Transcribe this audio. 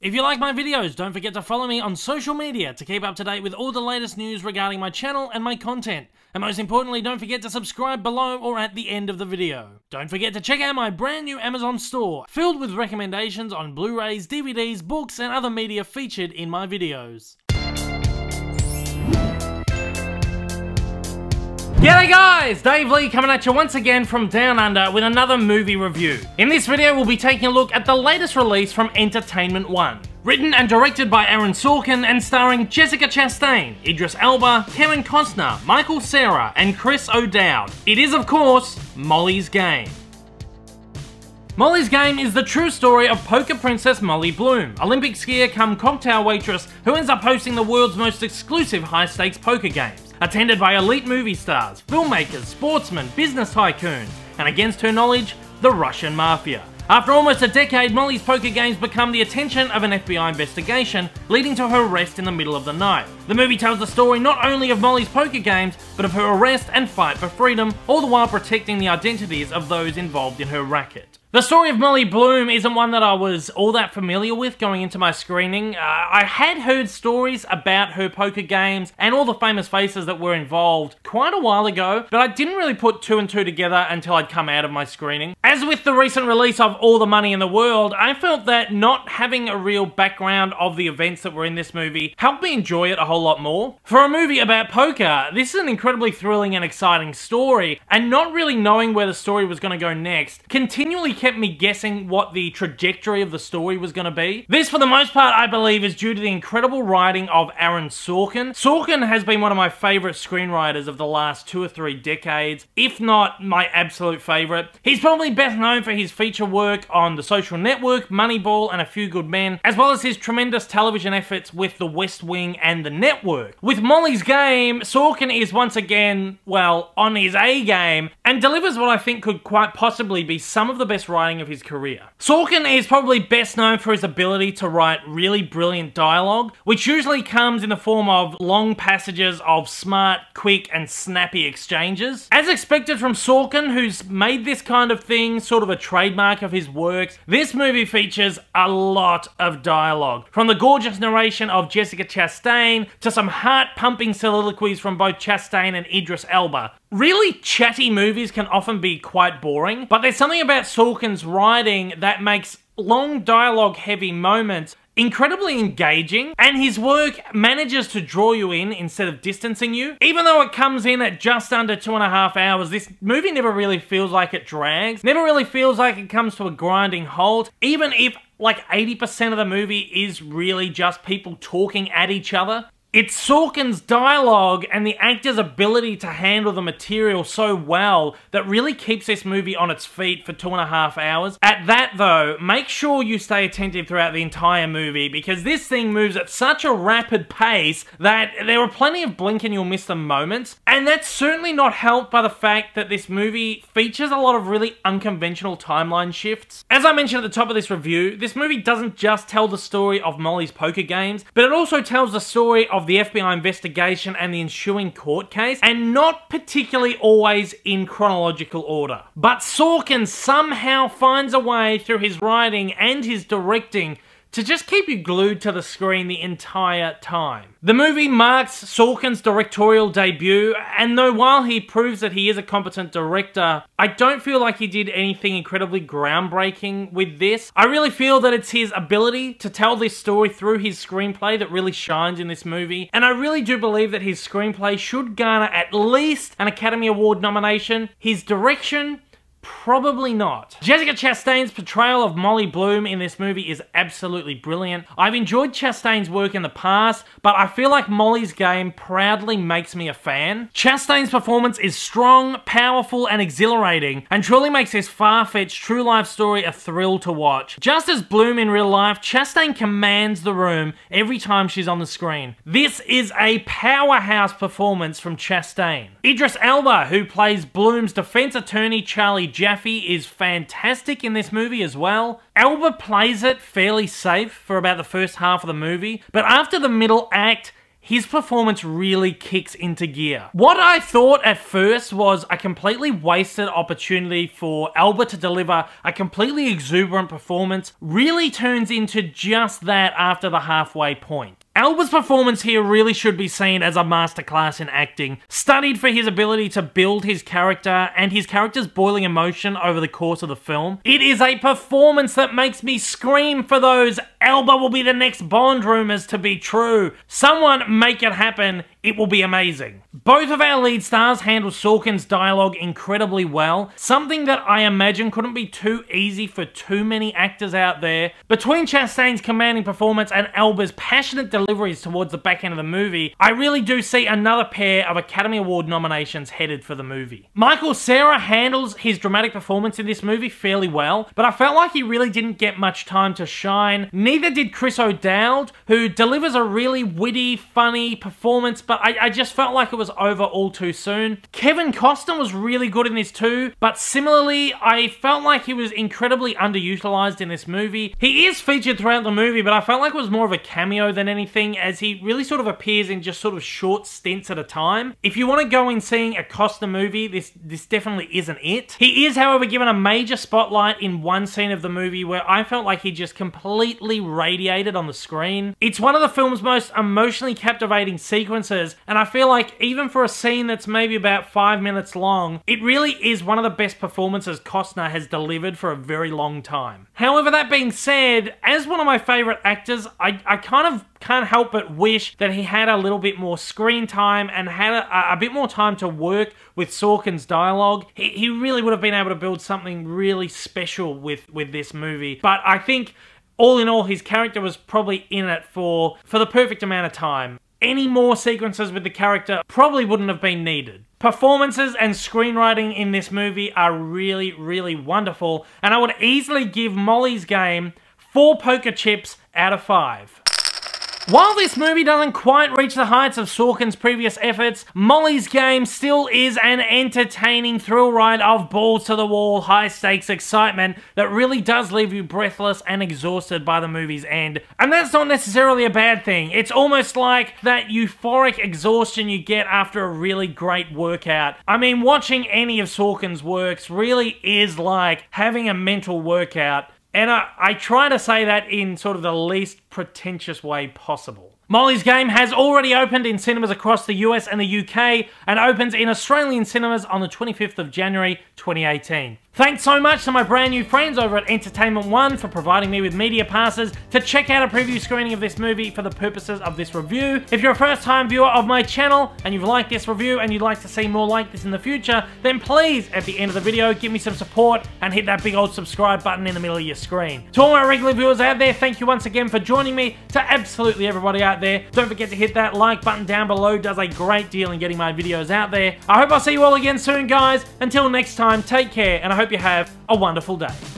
If you like my videos, don't forget to follow me on social media to keep up to date with all the latest news regarding my channel and my content. And most importantly, don't forget to subscribe below or at the end of the video. Don't forget to check out my brand new Amazon store, filled with recommendations on Blu-rays, DVDs, books, and other media featured in my videos. G'day guys, Dave Lee coming at you once again from Down Under with another movie review. In this video we'll be taking a look at the latest release from Entertainment One. Written and directed by Aaron Sorkin and starring Jessica Chastain, Idris Elba, Kevin Costner, Cera, and Chris O'Dowd. It is of course, Molly's Game. Molly's Game is the true story of poker princess Molly Bloom, Olympic skier cum cocktail waitress who ends up hosting the world's most exclusive high-stakes poker games, attended by elite movie stars, filmmakers, sportsmen, business tycoons, and against her knowledge, the Russian mafia. After almost a decade, Molly's poker games become the attention of an FBI investigation, leading to her arrest in the middle of the night. The movie tells the story not only of Molly's poker games, but of her arrest and fight for freedom, all the while protecting the identities of those involved in her racket. The story of Molly Bloom isn't one that I was all that familiar with going into my screening. I had heard stories about her poker games and all the famous faces that were involved quite a while ago, but I didn't really put two and two together until I'd come out of my screening. As with the recent release of All the Money in the World, I felt that not having a real background of the events that were in this movie helped me enjoy it a whole lot more. For a movie about poker, this is an incredibly thrilling and exciting story, and not really knowing where the story was going to go next continually kept me guessing what the trajectory of the story was going to be. This, for the most part, I believe is due to the incredible writing of Aaron Sorkin. Sorkin has been one of my favourite screenwriters of the last 2 or 3 decades, if not my absolute favourite. He's probably best known for his feature work on The Social Network, Moneyball, and A Few Good Men, as well as his tremendous television efforts with The West Wing and The Network. With Molly's Game, Sorkin is once again, well, on his A game, and delivers what I think could quite possibly be some of the best writing of his career. Sorkin is probably best known for his ability to write really brilliant dialogue, which usually comes in the form of long passages of smart, quick, and snappy exchanges. As expected from Sorkin, who's made this kind of thing sort of a trademark of his works, this movie features a lot of dialogue. From the gorgeous narration of Jessica Chastain to some heart-pumping soliloquies from both Chastain and Idris Elba. Really chatty movies can often be quite boring, but there's something about Sorkin's writing that makes long dialogue-heavy moments incredibly engaging, and his work manages to draw you in instead of distancing you. Even though it comes in at just under 2.5 hours, this movie never really feels like it drags, never really feels like it comes to a grinding halt, even if like 80% of the movie is really just people talking at each other. It's Sorkin's dialogue and the actor's ability to handle the material so well that really keeps this movie on its feet for 2.5 hours. At that though, make sure you stay attentive throughout the entire movie, because this thing moves at such a rapid pace that there are plenty of blink and you'll miss them moments. And that's certainly not helped by the fact that this movie features a lot of really unconventional timeline shifts. As I mentioned at the top of this review, this movie doesn't just tell the story of Molly's poker games, but it also tells the story of the FBI investigation and the ensuing court case, and not particularly always in chronological order. But Sorkin somehow finds a way through his writing and his directing to just keep you glued to the screen the entire time. The movie marks Sorkin's directorial debut, and though while he proves that he is a competent director, I don't feel like he did anything incredibly groundbreaking with this. I really feel that it's his ability to tell this story through his screenplay that really shines in this movie, and I really do believe that his screenplay should garner at least an Academy Award nomination. His direction, probably not. Jessica Chastain's portrayal of Molly Bloom in this movie is absolutely brilliant. I've enjoyed Chastain's work in the past, but I feel like Molly's Game proudly makes me a fan. Chastain's performance is strong, powerful, and exhilarating, and truly makes this far-fetched true life story a thrill to watch. Just as Bloom in real life, Chastain commands the room every time she's on the screen. This is a powerhouse performance from Chastain. Idris Elba, who plays Bloom's defense attorney Charlie Jaffe, is fantastic in this movie as well. Elba plays it fairly safe for about the first half of the movie, but after the middle act, his performance really kicks into gear. What I thought at first was a completely wasted opportunity for Elba to deliver a completely exuberant performance really turns into just that after the halfway point. Elba's performance here really should be seen as a masterclass in acting, studied for his ability to build his character and his character's boiling emotion over the course of the film. It is a performance that makes me scream for those "Elba will be the next Bond" rumors to be true. Someone make it happen. It will be amazing. Both of our lead stars handle Sorkin's dialogue incredibly well, something that I imagine couldn't be too easy for too many actors out there. Between Chastain's commanding performance and Elba's passionate deliveries towards the back end of the movie, I really do see another pair of Academy Award nominations headed for the movie. Cera handles his dramatic performance in this movie fairly well, but I felt like he really didn't get much time to shine. Neither did Chris O'Dowd, who delivers a really witty, funny performance, but I just felt like it was over all too soon. Kevin Costner was really good in this too, but similarly, I felt like he was incredibly underutilized in this movie. He is featured throughout the movie, but I felt like it was more of a cameo than anything, as he really sort of appears in just sort of short stints at a time. If you want to go in seeing a Costner movie, this definitely isn't it. He is, however, given a major spotlight in one scene of the movie where I felt like he just completely radiated on the screen. It's one of the film's most emotionally captivating sequences, and I feel like even for a scene that's maybe about 5 minutes long, it really is one of the best performances Costner has delivered for a very long time. However, that being said, as one of my favorite actors, I kind of can't help but wish that he had a little bit more screen time and had a bit more time to work with Sorkin's dialogue. He really would have been able to build something really special with this movie. But I think, all in all, his character was probably in it for the perfect amount of time. Any more sequences with the character probably wouldn't have been needed. Performances and screenwriting in this movie are really, really wonderful, and I would easily give Molly's Game 4 poker chips out of 5. While this movie doesn't quite reach the heights of Sorkin's previous efforts, Molly's Game still is an entertaining thrill ride of balls-to-the-wall, high-stakes excitement that really does leave you breathless and exhausted by the movie's end. And that's not necessarily a bad thing. It's almost like that euphoric exhaustion you get after a really great workout. I mean, watching any of Sorkin's works really is like having a mental workout. And I try to say that in sort of the least pretentious way possible. Molly's Game has already opened in cinemas across the US and the UK, and opens in Australian cinemas on the 25th of January 2018. Thanks so much to my brand new friends over at Entertainment One for providing me with media passes to check out a preview screening of this movie for the purposes of this review. If you're a first time viewer of my channel and you've liked this review and you'd like to see more like this in the future, then please, at the end of the video, give me some support and hit that big old subscribe button in the middle of your screen. To all my regular viewers out there, thank you once again for joining me. To absolutely everybody out there, don't forget to hit that like button down below. It does a great deal in getting my videos out there. I hope I'll see you all again soon, guys. Until next time, take care, and I hope you have a wonderful day.